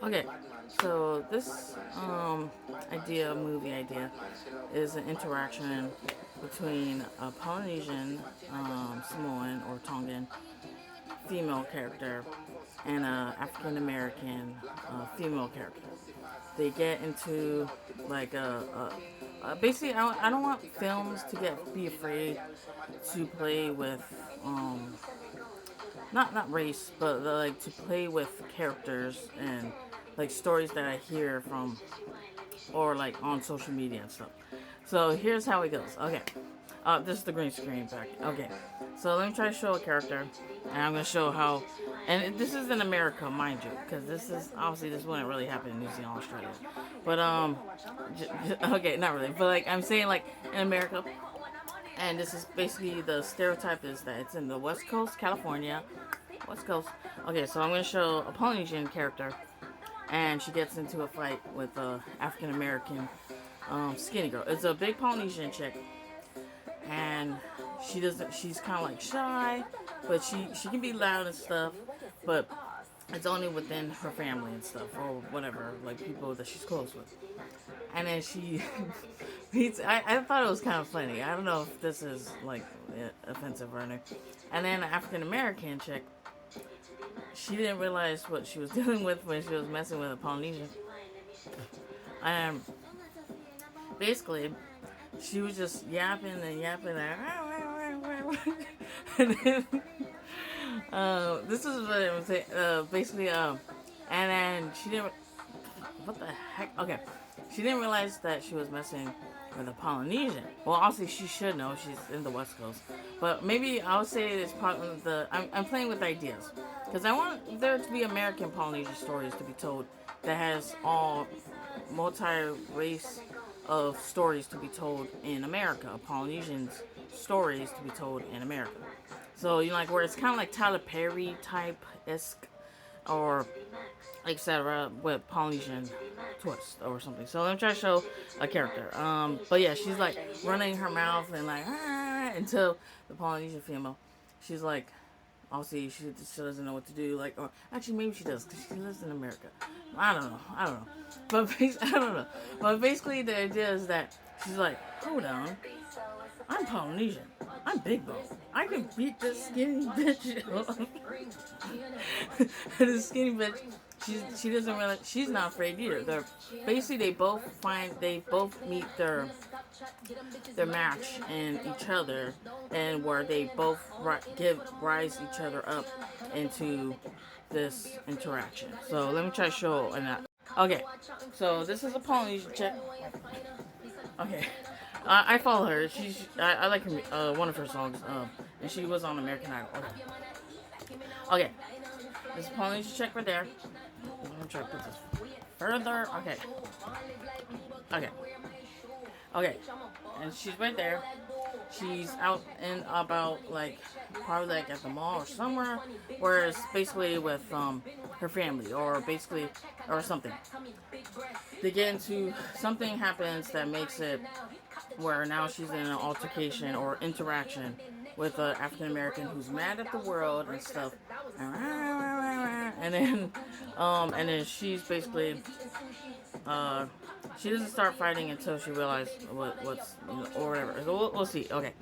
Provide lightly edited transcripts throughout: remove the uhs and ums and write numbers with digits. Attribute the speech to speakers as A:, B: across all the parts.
A: Okay, so this movie idea, is an interaction between a Polynesian, Samoan or Tongan female character and a African American female character. They get into like basically I don't want films to be afraid to play with um, not race, but like to play with characters and like stories that I hear from or like on social media and stuff. So here's how it goes. Okay, this is the green screen back. Okay, so let me try to show a character, and I'm gonna show how. And this is in America, mind you, because this is obviously this wouldn't really happen in New Zealand, Australia. But okay, not really. But like I'm saying, like in America, and this is basically the stereotype is that it's in the West Coast, California, West Coast. Okay, so I'm gonna show a Polynesian character, and she gets into a fight with a African American skinny girl. It's a big Polynesian chick, and she doesn't. She's kind of like shy, but she can be loud and stuff, but it's only within her family and stuff or whatever, like people that she's close with. And then she I thought it was kind of funny. I don't know if this is like offensive or anything. And then the African American chick, she didn't realize what she was dealing with when she was messing with a Polynesian. And basically, she was just yapping and yapping. And then, this is what I was saying. Basically, and then she didn't. What the heck? Okay. She didn't realize that she was messing with a Polynesian. Well, obviously she should know. She's in the West Coast. But maybe I would say it's part of the. I'm playing with ideas. Because I want there to be American Polynesian stories to be told that has all multi-race of stories to be told in America. Polynesians stories to be told in America. So, you know, like where it's kind of like Tyler Perry type-esque or etc. with Polynesian twist or something. So let me try to show a character. But yeah, she's like running her mouth and like until the Polynesian female, she's like, obviously she doesn't know what to do. Like, or actually maybe she does because she lives in America. I don't know. But I don't know. But basically the idea is that she's like, hold on, I'm Polynesian. I'm big bone. I can beat this skinny bitch. This skinny bitch. She doesn't realize she's not afraid either. They're basically they both meet their match in each other, and where they both rise each other up into this interaction. So let me try to show that. Okay, so this is a Polynesian chick. Okay, I follow her. I like her, one of her songs, and she was on American Idol. Okay, this Polynesian chick right there. I'm gonna try to put this further. Okay. Okay. And she's right there. She's out and about, like, probably like at the mall or somewhere, where it's basically with her family or something. They get into something happens that makes it where now she's in an altercation or interaction with an African American who's mad at the world and stuff. And then she's basically she doesn't start fighting until she realizes what's or whatever. So we'll see. Okay,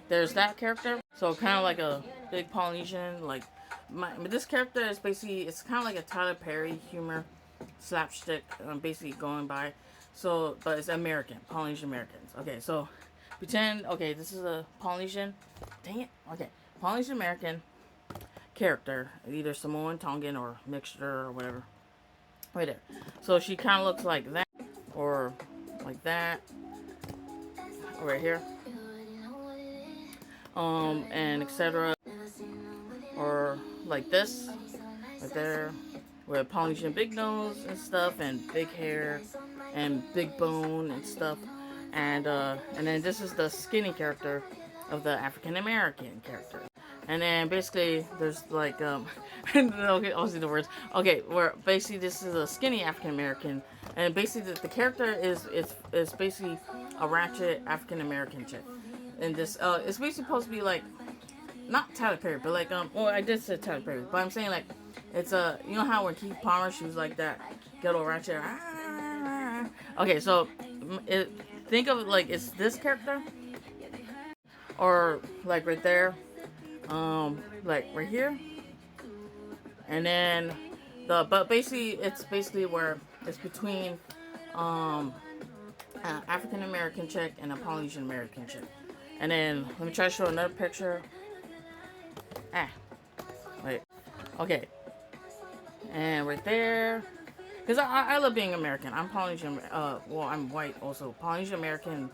A: there's that character. So kind of like a big Polynesian. But this character is basically it's kind of like a Tyler Perry humor slapstick. Basically going by. So, but it's American, Polynesian Americans. Okay, so pretend. Okay, this is a Polynesian. Dang it. Okay, Polynesian American character, either Samoan, Tongan, or mixture or whatever. Right there. So she kind of looks like that, or like that, right here, and etc. Or like this, right there, with Polynesian big nose and stuff, and big hair, and big bone and stuff, and then this is the skinny character of the African American character. And then basically there's like okay, obviously the words. Okay, where basically this is a skinny African American, and basically the character is basically a ratchet African American chick. And this it's basically supposed to be like not Tyler Perry, but like well I did say Tyler Perry, but I'm saying like it's you know how when Keith Palmer she was like that ghetto ratchet. Okay, so think of it like it's this character, or like right there, like right here, and then but basically it's basically where it's between African American chick and a Polynesian American chick. And then let me try to show another picture. Wait. Okay. And right there, because I love being American. I'm Polynesian. Well, I'm white also. Polynesian American,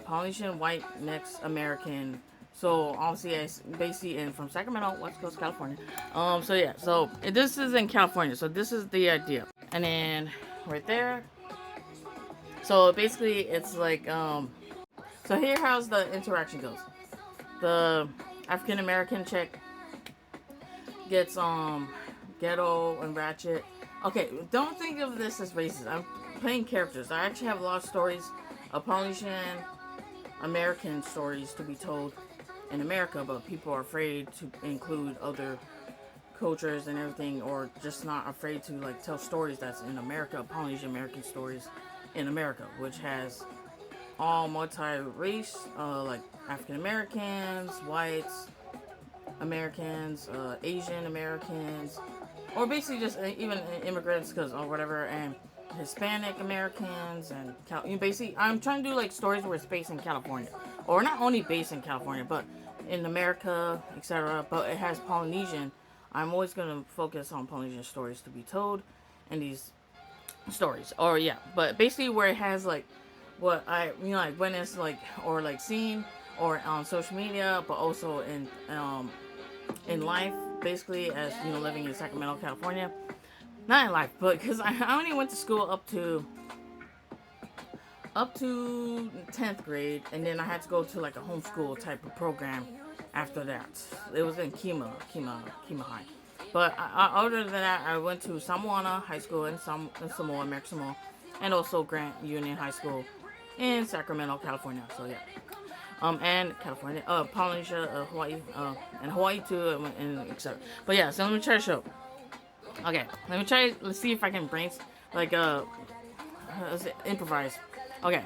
A: Polynesian white mixed American. So obviously, I basically in from Sacramento, West Coast, California. So yeah. So this is in California. So this is the idea. And then right there. So basically, it's like So here, how's the interaction goes. The African American chick gets ghetto and ratchet. Okay, don't think of this as racist. I'm playing characters. I actually have a lot of stories of Polynesian American stories to be told in America, but people are afraid to include other cultures and everything, or just not afraid to like tell stories that's in America, Polynesian American stories in America, which has all multi-race, like African Americans, whites, Americans, Asian Americans, or basically just even immigrants, because or whatever, and Hispanic Americans, and basically I'm trying to do like stories where it's based in California, or not only based in California, but in America, etc. But it has Polynesian. I'm always gonna focus on Polynesian stories to be told in these stories, or yeah, but basically where it has like what I like when it's like or like seen or on social media, but also in life, basically as living in Sacramento, California. Not in life, but because I only went to school up to 10th grade, and then I had to go to like a homeschool type of program after that. It was in Kima High. But other than that, I went to Samoana High School in Samoa, American Samoa, and also Grant Union High School in Sacramento, California. So yeah, and California, Polynesia, Hawaii, and Hawaii too, and etc. But yeah, so let me try to show. Okay, let's see if I can let's improvise. Okay.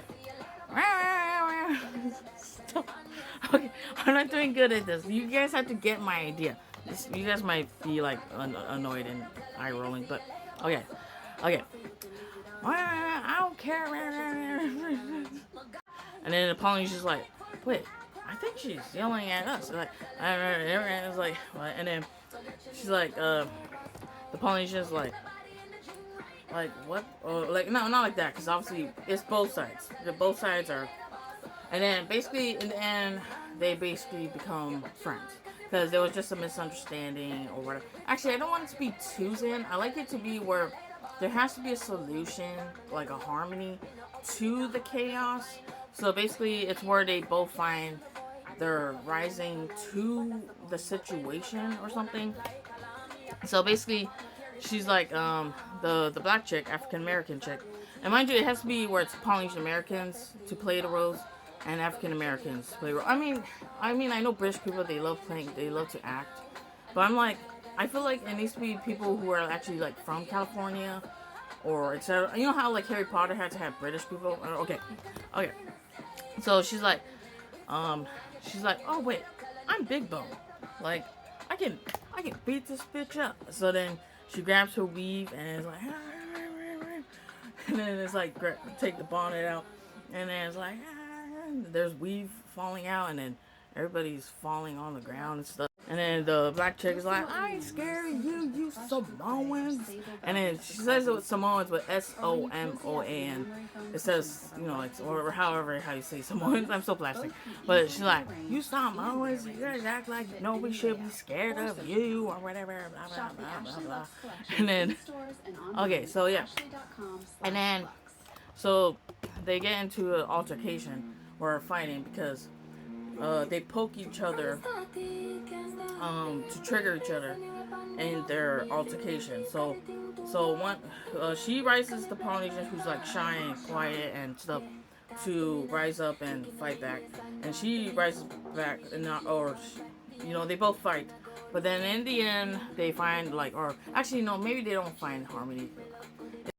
A: Okay, I'm not doing good at this. You guys have to get my idea. You guys might be like annoyed and eye rolling, but okay. I don't care. And then the Polynesian's like, wait, I think she's yelling at us. Like, it's like, and then she's like, the Polynesian's like what? Or like, no, not like that, because obviously it's both sides. Both sides are, and then basically in the end, they basically become friends. Because there was just a misunderstanding or whatever. Actually, I don't want it to be too zen. I like it to be where there has to be a solution, like a harmony to the chaos. So basically, it's where they both find they're rising to the situation or something. So basically, she's like the black chick, African American chick. And mind you, it has to be where it's Polynesian Americans to play the roles, and African Americans play roles. I mean, I know British people, they love to act, but I'm like, I feel like it needs to be people who are actually like from California, or etc. You know how like Harry Potter had to have British people? Okay. So she's like, oh wait, I'm Big Bone, like I can beat this bitch up. So then she grabs her weave and it's like, and then it's like take the bonnet out, and then it's like. There's weave falling out, and then everybody's falling on the ground and stuff. And then the black chick is like, I ain't scared of you, you Samoans. And then she says it with Samoans, but Somoan. It says, or however how you say Samoans. I'm so plastic. But she's like, you Samoans, you guys act like nobody should be scared of you, or whatever, blah, blah, blah, blah, blah. And then, okay, so yeah. And then, so they get into an altercation or fighting because they poke each other to trigger each other in their altercation. So one she rises the Polynesian, who's like shy and quiet and stuff, to rise up and fight back, and she rises back and they both fight. But then in the end, they find or actually no, maybe they don't find harmony.